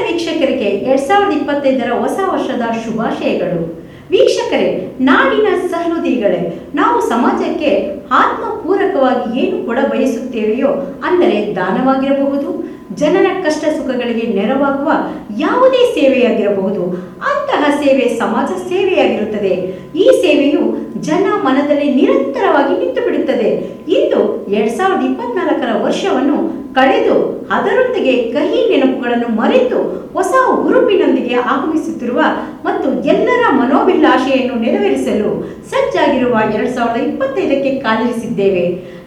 ವೀಕ್ಷಕರಿಗೆ 2025ರ ಹೊಸ ವರ್ಷದ ಶುಭಾಶಯಗಳು. ವೀಕ್ಷಕರೇ, ನಾಡಿನ ಸಹೃದಯಿಗಳೇ, ನಾವು ಸಮಾಜಕ್ಕೆ ಆತ್ಮಪೂರಕವಾಗಿ ಏನು ಕೊಡ ಬಯಸುತ್ತೇವೆಯೋ, ಅಂದರೆ ದಾನವಾಗಿರಬಹುದು, ಜನರ ಕಷ್ಟ ಸುಖಗಳಿಗೆ ನೆರವಾಗುವ ಯಾವುದೇ ಸೇವೆಯಾಗಿರಬಹುದು, ಅಂತಹ ಸೇವೆ ಸಮಾಜ ಸೇವೆಯಾಗಿರುತ್ತದೆ. ಈ ಸೇವೆಯು ಜನ ಮನದಲ್ಲಿ ನಿರಂತರವಾಗಿ ನಿಂತು ಬಿಡುತ್ತದೆ. ಇಂದು 2024ರ ವರ್ಷವನ್ನು ಕಳೆದು ಅದರೊಂದಿಗೆ ಕಹಿ ನೆನಪುಗಳನ್ನು ಮರೆತು ಹೊಸ ಹುರುಪಿನೊಂದಿಗೆ ಆಗಮಿಸುತ್ತಿರುವ ಮತ್ತು ಎಲ್ಲರ ಮನೋಭಿಲಾಷೆಯನ್ನು ನೆರವೇರಿಸಲು ಸಜ್ಜಾಗಿರುವ 2025ಕ್ಕೆ ಕಾಲಿರಿಸಿದ್ದೇವೆ.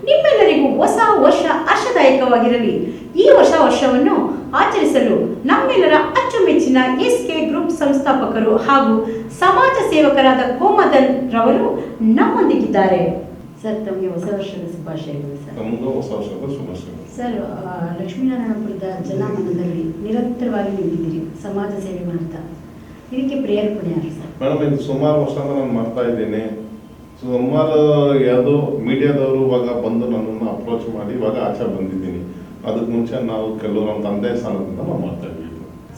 ನಿಮ್ಮೆಲ್ಲರಿಗೂ ಹೊಸ ವರ್ಷ ಹರ್ಷದಾಯಕವಾಗಿರಲಿ. ಈ ಹೊಸ ವರ್ಷವನ್ನು ಆಚರಿಸಲು ನಮ್ಮೆಲ್ಲರ ಅಚ್ಚುಮೆಚ್ಚಿನ ಎಸ್ಕೆ ಗ್ರೂಪ್ ಸಂಸ್ಥಾಪಕರು ಹಾಗೂ ಸಮಾಜ ಸೇವಕರಾದ ಕೋಮದನ್ ರವರು ನಮ್ಮೊಂದಿಗಿದ್ದಾರೆ. ಸರ್, ತಮಗೆ ಹೊಸ ವರ್ಷದ ಶುಭಾಶಯಗಳು. ಸರ್, ಲಕ್ಷ್ಮೀನಾರಾಯಣಪುರದ ಜನಮನದಲ್ಲಿ ನಿರಂತರವಾಗಿ ನಿಂತಿದ್ದೀರಿ ಸಮಾಜ ಸೇವೆ ಮಾಡ್ತಾ. ಇದಕ್ಕೆ ಪ್ರೇರೇಪಣೆ ಯಾರು ಸರ್? ಮೇಡಮ್, ಇದು ಸುಮಾರು ವರ್ಷ ನಾನು ಮಾಡ್ತಾ ಇದ್ದೀನಿ. ಸುಮಾರು ಯಾವುದೋ ಮೀಡಿಯಾದವರು ಇವಾಗ ಬಂದು ನನ್ನನ್ನು ಅಪ್ರೋಚ್ ಮಾಡಿ ಇವಾಗ ಆಚೆ ಬಂದಿದ್ದೀನಿ. ಅದಕ್ಕೆ ಮುಂಚೆ ನಾವು ಕೆಲವು ನಮ್ಮ ತಂದೆ ಸ್ಥಾನದಿಂದ ನಾವು ಮಾಡ್ತಾ ಇದ್ದೀವಿ.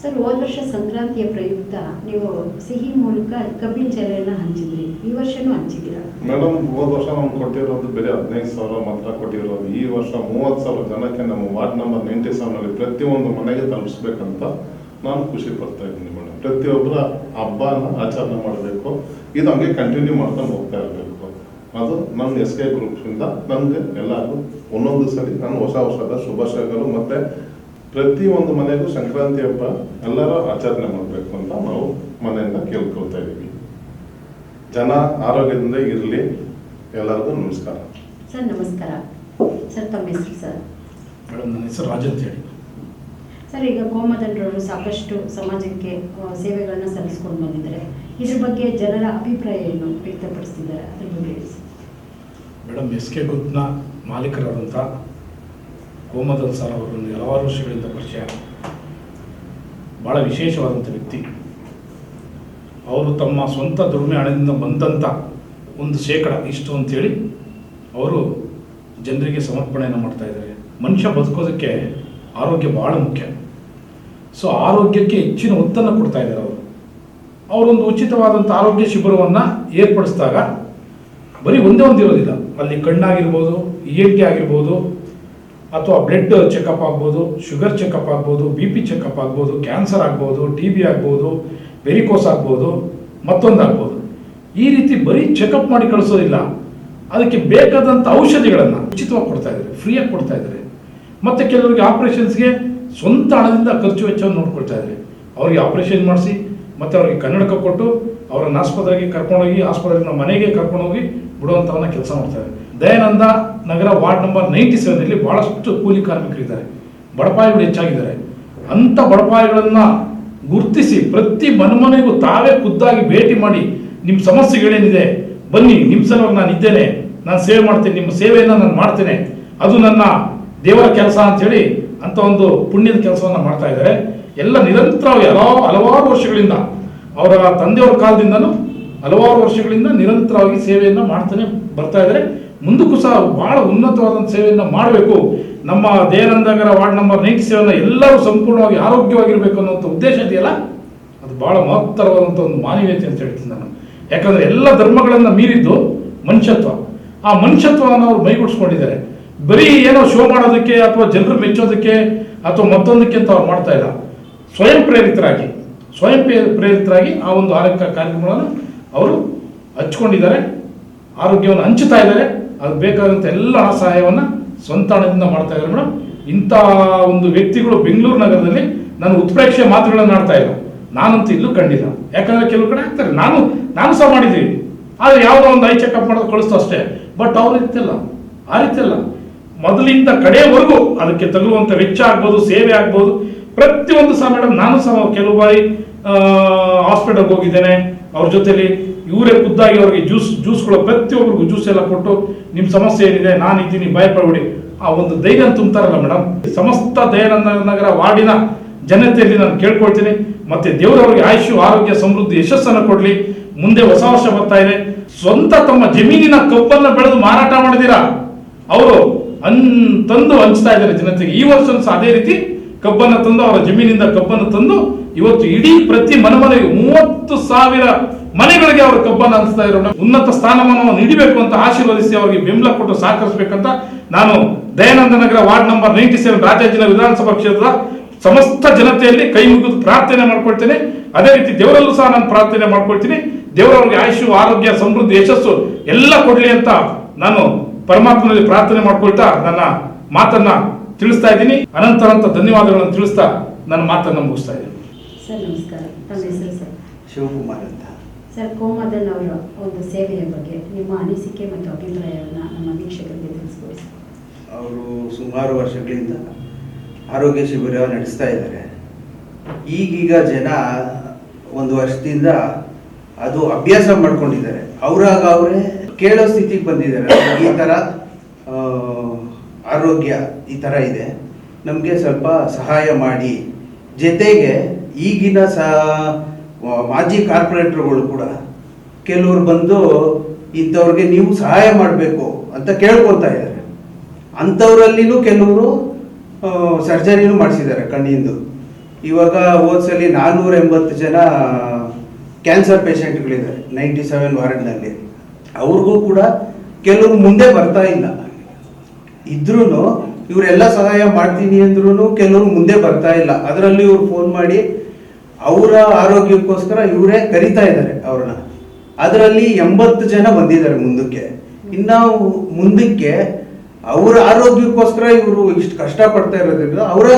ಸರ್, ಹೋದ ವರ್ಷ ಸಂಕ್ರಾಂತಿಯ ಪ್ರಯುಕ್ತ ನೀವು ಸಿಹಿ ಮೂಲಕ ಕಬ್ಬಿನ ಚಲೆಯನ್ನು ಹಂಚಿದ್ರಿ. ಈ ವರ್ಷನೂ ಹಂಚಿದ್ದೀರಾ? ಮೇಡಮ್, ಹೋದ ವರ್ಷ ನಮ್ಗೆ ಕೊಟ್ಟಿರೋದು ಬೇರೆ 15,000 ಮಾತ್ರ ಕೊಟ್ಟಿರೋದು. ಈ ವರ್ಷ 30,000 ಜನಕ್ಕೆ ನಮ್ಮ ವಾರ್ಡ್ ನಂಬರ್ 97ನಲ್ಲಿ ಪ್ರತಿಯೊಂದು ಮನೆಗೆ ತಲುಪಿಸ್ಬೇಕಂತ ನಾನು ಖುಷಿ ಪಡ್ತಾ ಇದ್ದೀನಿ ಮೇಡಮ್. ಪ್ರತಿಯೊಬ್ಬರ ಹಬ್ಬನ ಆಚರಣೆ ಮಾಡಬೇಕು. ಇದು ಹಂಗೆ ಕಂಟಿನ್ಯೂ ಮಾಡ್ಕೊಂಡು ಹೋಗ್ತಾ ಇರಬೇಕು. ಅದು ನನ್ನ SK ಗ್ರೂಪ್ಸಿಂದ ನನಗೆ ಎಲ್ಲರಿಗೂ ಒಂದೊಂದು ಸರಿ ನಾನು ಹೊಸ ವರ್ಷದ ಶುಭಾಶಯಗಳು. ಮತ್ತು ಪ್ರತಿಯೊಂದು ಮನೆಗೂ ಸಂಕ್ರಾಂತಿ ಹಬ್ಬ ಎಲ್ಲರೂ ಆಚರಣೆ ಮಾಡಬೇಕು ಅಂತ ನಾವು ಮನೆಯಿಂದ ಕೇಳ್ಕೊಳ್ತಾ ಇದ್ದೀವಿ. ಜನ ಆರೋಗ್ಯದಿಂದ ಇರಲಿ. ಎಲ್ಲರಿಗೂ ನಮಸ್ಕಾರ. ಸರ್, ನಮಸ್ಕಾರ. ಸರ್, ತಮ್ಮ ಹೆಸರು ಸರ್? ಮೇಡಮ್, ನನ್ನ ಹೆಸರು ರಾಜ್ ಅಂತ ಹೇಳಿ. ಸರ್, ಈಗ ಕೋಮದನ್ರವರು ಸಾಕಷ್ಟು ಸಮಾಜಕ್ಕೆ ಸೇವೆಗಳನ್ನು ಸಲ್ಲಿಸ್ಕೊಂಡು ಬಂದಿದ್ದಾರೆ. ಇದ್ರ ಬಗ್ಗೆ ಜನರ ಅಭಿಪ್ರಾಯ ಏನು ವ್ಯಕ್ತಪಡಿಸ್ತಿದ್ದಾರೆ, ಅದ್ರ ಬಗ್ಗೆ ಹೇಳಿ ಸರ್. ಮೇಡಮ್, SK ಗ್ರೂಪ್ನ ಮಾಲೀಕರಾದಂಥ ಕೋಮದನ್ ಸರ್ ಅವರನ್ನು ಹಲವಾರು ವರ್ಷಗಳಿಂದ ಪರಿಚಯ. ಭಾಳ ವಿಶೇಷವಾದಂಥ ವ್ಯಕ್ತಿ. ಅವರು ತಮ್ಮ ಸ್ವಂತ ದುಡಿಮೆ ಹಣದಿಂದ ಬಂದಂಥ ಒಂದು ಶೇಕಡ ಇಷ್ಟು ಅಂಥೇಳಿ ಅವರು ಜನರಿಗೆ ಸಮರ್ಪಣೆಯನ್ನು ಮಾಡ್ತಾಯಿದ್ದಾರೆ. ಮನುಷ್ಯ ಬದುಕೋದಕ್ಕೆ ಆರೋಗ್ಯ ಭಾಳ ಮುಖ್ಯ. ಸೊ ಆರೋಗ್ಯಕ್ಕೆ ಹೆಚ್ಚಿನ ಒತ್ತನ್ನು ಕೊಡ್ತಾ ಇದ್ದಾರೆ ಅವರೊಂದು ಉಚಿತವಾದಂಥ ಆರೋಗ್ಯ ಶಿಬಿರವನ್ನು ಏರ್ಪಡಿಸಿದಾಗ ಬರೀ ಒಂದೇ ಇರೋದಿಲ್ಲ. ಅಲ್ಲಿ ಕಣ್ಣಾಗಿರ್ಬೋದು, ENT ಆಗಿರ್ಬೋದು, ಅಥವಾ ಬ್ಲಡ್ ಚೆಕಪ್ ಆಗ್ಬೋದು, ಶುಗರ್ ಚೆಕಪ್ ಆಗ್ಬೋದು, BP ಚೆಕಪ್ ಆಗ್ಬೋದು, ಕ್ಯಾನ್ಸರ್ ಆಗ್ಬೋದು, TB ಆಗ್ಬೋದು, ವೆರಿಕೋಸ್ ಆಗ್ಬೋದು, ಮತ್ತೊಂದು ಆಗ್ಬೋದು. ಈ ರೀತಿ ಬರೀ ಚೆಕಪ್ ಮಾಡಿ ಕಳಿಸೋದಿಲ್ಲ, ಅದಕ್ಕೆ ಬೇಕಾದಂಥ ಔಷಧಿಗಳನ್ನು ಉಚಿತವಾಗಿ ಕೊಡ್ತಾ ಇದ್ದಾರೆ, ಫ್ರೀಯಾಗಿ ಕೊಡ್ತಾ ಇದ್ದಾರೆ. ಮತ್ತು ಕೆಲವರಿಗೆ ಆಪ್ರೇಷನ್ಸ್ಗೆ ಸ್ವಂತ ಹಣದಿಂದ ಖರ್ಚು ವೆಚ್ಚವನ್ನು ನೋಡ್ಕೊಳ್ತಾ ಇದ್ದಾರೆ. ಅವರಿಗೆ ಆಪ್ರೇಷನ್ ಮಾಡಿಸಿ ಮತ್ತು ಅವರಿಗೆ ಕನ್ನಡಕ ಕೊಟ್ಟು ಅವರನ್ನು ಆಸ್ಪತ್ರೆಗೆ ಕರ್ಕೊಂಡೋಗಿ ಆಸ್ಪತ್ರೆಯಿಂದ ಮನೆಗೆ ಕರ್ಕೊಂಡೋಗಿ ಬಿಡುವಂಥವನ್ನ ಕೆಲಸ ಮಾಡ್ತಾರೆ. ದಯಾನಂದ ನಗರ ವಾರ್ಡ್ ನಂಬರ್ 97ನಲ್ಲಿ ಭಾಳಷ್ಟು ಕೂಲಿ ಕಾರ್ಮಿಕರಿದ್ದಾರೆ, ಬಡಪಾಯಿಗಳು ಹೆಚ್ಚಾಗಿದ್ದಾರೆ. ಅಂಥ ಬಡಪಾಯಿಗಳನ್ನು ಗುರುತಿಸಿ ಪ್ರತಿ ಮನೆಗೂ ತಾವೇ ಖುದ್ದಾಗಿ ಭೇಟಿ ಮಾಡಿ ನಿಮ್ಮ ಸಮಸ್ಯೆಗಳೇನಿದೆ ಬನ್ನಿ, ನಿಮ್ಮ ಸಲುವಾಗಿ ನಾನು ಇದ್ದೇನೆ, ನಾನು ಸೇವೆ ಮಾಡ್ತೇನೆ, ನಿಮ್ಮ ಸೇವೆಯನ್ನು ನಾನು ಮಾಡ್ತೇನೆ, ಅದು ನನ್ನ ದೇವರ ಕೆಲಸ ಅಂಥೇಳಿ ಅಂಥ ಒಂದು ಪುಣ್ಯದ ಕೆಲಸವನ್ನು ಮಾಡ್ತಾ ಇದ್ದಾರೆ. ಎಲ್ಲ ನಿರಂತರವಾಗಿ ಹಲವಾರು ವರ್ಷಗಳಿಂದ ಅವರ ತಂದೆಯವರ ಕಾಲದಿಂದನೂ ಹಲವಾರು ವರ್ಷಗಳಿಂದ ನಿರಂತರವಾಗಿ ಸೇವೆಯನ್ನು ಮಾಡ್ತಾನೆ ಬರ್ತಾ ಇದ್ದಾರೆ. ಮುಂದಕ್ಕೂ ಸಹ ಭಾಳ ಉನ್ನತವಾದಂಥ ಸೇವೆಯನ್ನು ಮಾಡಬೇಕು. ನಮ್ಮ ದಯಾನಂದನಗರ ವಾರ್ಡ್ ನಂಬರ್ 97ನ ಎಲ್ಲರೂ ಸಂಪೂರ್ಣವಾಗಿ ಆರೋಗ್ಯವಾಗಿರಬೇಕು ಅನ್ನೋಂಥ ಉದ್ದೇಶ ಇದೆಯಲ್ಲ, ಅದು ಭಾಳ ಮಹತ್ತರವಾದಂಥ ಒಂದು ಮಾನವೀಯತೆ ಅಂತ ಹೇಳ್ತೀನಿ ನಾನು. ಯಾಕಂದರೆ ಎಲ್ಲ ಧರ್ಮಗಳನ್ನು ಮೀರಿದ್ದು ಮನುಷ್ಯತ್ವ. ಆ ಮನುಷ್ಯತ್ವವನ್ನು ಅವರು ಮೈಗೂಡಿಸ್ಕೊಂಡಿದ್ದಾರೆ. ಬರೀ ಏನೋ ಶೋ ಮಾಡೋದಕ್ಕೆ ಅಥವಾ ಜನರು ಮೆಚ್ಚೋದಕ್ಕೆ ಅಥವಾ ಮತ್ತೊಂದಕ್ಕೆ ಅಂತ ಅವ್ರು ಮಾಡ್ತಾ ಇಲ್ಲ. ಸ್ವಯಂ ಪ್ರೇರಿತರಾಗಿ ಆ ಒಂದು ಆರೋಗ್ಯ ಕಾರ್ಯಕ್ರಮಗಳನ್ನು ಅವರು ಹಚ್ಕೊಂಡಿದ್ದಾರೆ, ಆರೋಗ್ಯವನ್ನು ಹಂಚುತ್ತಾ ಇದ್ದಾರೆ. ಅದು ಬೇಕಾದಂಥ ಎಲ್ಲ ಸಹಾಯವನ್ನು ಸ್ವಂತ ಹಣದಿಂದ ಮಾಡ್ತಾ ಇದ್ದಾರೆ ಮೇಡಮ್. ಇಂಥ ಒಂದು ವ್ಯಕ್ತಿಗಳು ಬೆಂಗಳೂರು ನಗರದಲ್ಲಿ ನಾನು ಉತ್ಪ್ರೇಕ್ಷೆ ಮಾತುಗಳನ್ನು ಆಡ್ತಾ ಇಲ್ಲ, ನಾನಂತೂ ಇಲ್ಲೂ ಕಂಡಿಲ್ಲ. ಯಾಕಂದರೆ ಕೆಲವು ಕಡೆ ಆಗ್ತಾರೆ, ನಾನು ಸಹ ಮಾಡಿದ್ದೀವಿ, ಆದರೆ ಯಾವುದೋ ಒಂದು ಐ ಚೆಕಪ್ ಮಾಡೋದು ಕಳಿಸ್ತು ಅಷ್ಟೇ. ಬಟ್ ಅವ್ರ ಆ ರೀತಿ ಅಲ್ಲ. ಮೊದಲಿಂದ ಕಡೆಯವರೆಗೂ ಅದಕ್ಕೆ ತಗುಲುವಂಥ ವೆಚ್ಚ ಆಗ್ಬೋದು, ಸೇವೆ ಆಗ್ಬೋದು, ಪ್ರತಿಯೊಂದು ಸಹ ಮೇಡಮ್. ನಾನು ಸಹ ಕೆಲವು ಬಾರಿ ಹಾಸ್ಪಿಟಲ್ಗೆ ಹೋಗಿದ್ದೇನೆ. ಅವ್ರ ಜೊತೆಲಿ ಇವರೇ ಖುದ್ದಾಗಿ ಅವ್ರಿಗೆ ಜ್ಯೂಸ್ಗಳು ಪ್ರತಿಯೊಬ್ಬರಿಗೂ ಜ್ಯೂಸ್ ಎಲ್ಲ ಕೊಟ್ಟು ನಿಮ್ಮ ಸಮಸ್ಯೆ ಏನಿದೆ ನಾನು ಇದ್ದೀನಿ, ಭಯಪಡಬೇಡಿ, ಆ ಒಂದು ಧೈರ್ಯ ತುಂಬ್ತಾರಲ್ಲ ಮೇಡಮ್. ಸಮಸ್ತ ದಯಾನಂದ ನಗರ ವಾರ್ಡಿನ ಜನತೆಯಲ್ಲಿ ನಾನು ಕೇಳ್ಕೊಳ್ತೀನಿ. ಮತ್ತೆ ದೇವರವರಿಗೆ ಆಯುಷ್ಯ, ಆರೋಗ್ಯ, ಸಮೃದ್ಧಿ, ಯಶಸ್ಸನ್ನು ಕೊಡಲಿ. ಮುಂದೆ ಹೊಸ ವರ್ಷ ಬರ್ತಾ ಇದೆ. ಸ್ವಂತ ತಮ್ಮ ಜಮೀನಿನ ಕಬ್ಬನ್ನು ಬೆಳೆದು ಮಾರಾಟ ಮಾಡಿದಿರಾ ಅವರು ತಂದು ಹಂಚ್ತಾ ಇದ್ದಾರೆ ಜನತೆಗೆ. ಈ ವರ್ಷ ಅದೇ ರೀತಿ ಕಬ್ಬನ್ನು ತಂದು, ಅವರ ಜಮೀನಿಂದ ಕಬ್ಬನ್ನು ತಂದು ಇವತ್ತು ಇಡೀ ಪ್ರತಿ ಮನೆಗೆ 30,000 ಮನೆಗಳಿಗೆ ಅವರು ಕಬ್ಬನ್ನು ಹಂಚ್ತಾ ಇರೋ ಉನ್ನತ ಸ್ಥಾನಮಾನವನ್ನು ನೀಡಬೇಕು ಅಂತ ಆಶೀರ್ವದಿಸಿ ಅವರಿಗೆ ಬೆಂಬಲ ಕೊಟ್ಟು ಸಹಕರಿಸಬೇಕಂತ ನಾನು ದಯಾನಂದ ನಗರ ವಾರ್ಡ್ ನಂಬರ್ 97 ರಾಜಾಜಿನ ವಿಧಾನಸಭಾ ಕ್ಷೇತ್ರದ ಸಮಸ್ತ ಜನತೆಯಲ್ಲಿ ಕೈ ಮುಗಿದು ಪ್ರಾರ್ಥನೆ ಮಾಡ್ಕೊಳ್ತೇನೆ. ಅದೇ ರೀತಿ ದೇವರಲ್ಲೂ ಸಹ ನಾನು ಪ್ರಾರ್ಥನೆ ಮಾಡ್ಕೊಳ್ತೀನಿ. ದೇವರವ್ರಿಗೆ ಆಯುಷು, ಆರೋಗ್ಯ, ಸಮೃದ್ಧಿ, ಯಶಸ್ಸು ಎಲ್ಲ ಕೊಡ್ಲಿ ಅಂತ ನಾನು ಪರಮಾತ್ಮನಲ್ಲಿ ಪ್ರಾರ್ಥನೆ ಮಾಡ್ಕೊಳ್ತಾ ನನ್ನ ಮಾತನ್ನ ತಿಳಿಸ್ತಾ ಇದ್ದೀನಿ. ಅನಂತ ಧನ್ಯವಾದಗಳನ್ನು ತಿಳಿಸ್ತಾ ನನ್ನ ಮಾತನ್ನ ಮುಗಿಸ್ತಾ ಇದ್ದೀನಿ. ಸರ್ ನಮಸ್ಕಾರ, ತಮ್ಮ ಹೆಸರು ಸರ್? ಶಿವಕುಮಾರ್ ಅಂತ. ಸರ್, ಕೋಮದನ್ ಅವರ ಒಂದು ಸೇವೆಯ ಬಗ್ಗೆ ನಿಮ್ಮ ಅನಿಸಿಕೆ ಮತ್ತು ಅಭಿಪ್ರಾಯವನ್ನು ನಮ್ಮ ವೀಕ್ಷಕರಿಗೆ ತಿಳಿಸ್ಕೊಡಿ ಸರ್. ಅವರು ಸುಮಾರು ವರ್ಷಗಳಿಂದ ಆರೋಗ್ಯ ಶಿಬಿರ ನಡೆಸ್ತಾ ಇದ್ದಾರೆ. ಈಗೀಗ ಜನ ಒಂದು ವರ್ಷದಿಂದ ಅದು ಅಭ್ಯಾಸ ಮಾಡ್ಕೊಂಡಿದ್ದಾರೆ. ಅವರಾಗ ಅವರೇ ಕೇಳೋ ಸ್ಥಿತಿಗೆ ಬಂದಿದ್ದಾರೆ. ಈ ಥರ ಆರೋಗ್ಯ ಈ ಥರ ಇದೆ, ನಮಗೆ ಸ್ವಲ್ಪ ಸಹಾಯ ಮಾಡಿ. ಜೊತೆಗೆ ಈಗಿನ ಮಾಜಿ ಕಾರ್ಪೊರೇಟರ್ಗಳು ಕೂಡ ಕೆಲವರು ಬಂದು ಇಂಥವ್ರಿಗೆ ನೀವು ಸಹಾಯ ಮಾಡಬೇಕು ಅಂತ ಕೇಳ್ಕೊತಾ ಇದ್ದಾರೆ. ಅಂಥವರಲ್ಲಿನೂ ಕೆಲವರು ಸರ್ಜರಿನೂ ಮಾಡಿಸಿದ್ದಾರೆ ಕಣ್ಣಿಂದು. ಇವಾಗ ಹೋದ್ಸಲಿ 480 ಜನ ಕ್ಯಾನ್ಸರ್ ಪೇಷಂಟ್ಗಳಿದ್ದಾರೆ 97 ವಾರ್ಡ್ನಲ್ಲಿ. ಅವ್ರಿಗೂ ಕೂಡ ಕೆಲವರು ಮುಂದೆ ಬರ್ತಾ ಇಲ್ಲ. ಇದ್ರೂ ಇವರೆಲ್ಲ ಸಹಾಯ ಮಾಡ್ತೀನಿ ಅಂದ್ರೂ ಕೆಲವರು ಮುಂದೆ ಬರ್ತಾ ಇಲ್ಲ. ಅದರಲ್ಲಿ ಇವ್ರು ಫೋನ್ ಮಾಡಿ ಅವರ ಆರೋಗ್ಯಕ್ಕೋಸ್ಕರ ಇವರೇ ಕರಿತಾ ಇದ್ದಾರೆ ಅವ್ರನ್ನ. ಅದರಲ್ಲಿ 80 ಜನ ಬಂದಿದ್ದಾರೆ ಮುಂದಕ್ಕೆ. ಇನ್ನು ಮುಂದಕ್ಕೆ ಅವರ ಆರೋಗ್ಯಕ್ಕೋಸ್ಕರ ಇವರು ಇಷ್ಟು ಕಷ್ಟಪಡ್ತಾ ಇರೋದ್ರಿಂದ ಅವರೇ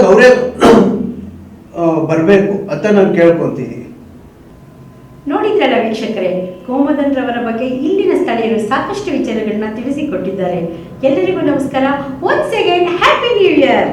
ಬರಬೇಕು ಅಂತ ನಾನು ಕೇಳ್ಕೊತೀನಿ. ನೋಡಿದ್ರಲ್ಲ ವೀಕ್ಷಕರೇ, ಕೋಮದನ್ ರವರ ಬಗ್ಗೆ ಇಲ್ಲಿನ ಸ್ಥಳೀಯರು ಸಾಕಷ್ಟು ವಿಚಾರಗಳನ್ನ ತಿಳಿಸಿಕೊಟ್ಟಿದ್ದಾರೆ. ಎಲ್ಲರಿಗೂ ನಮಸ್ಕಾರ. Once again happy new year.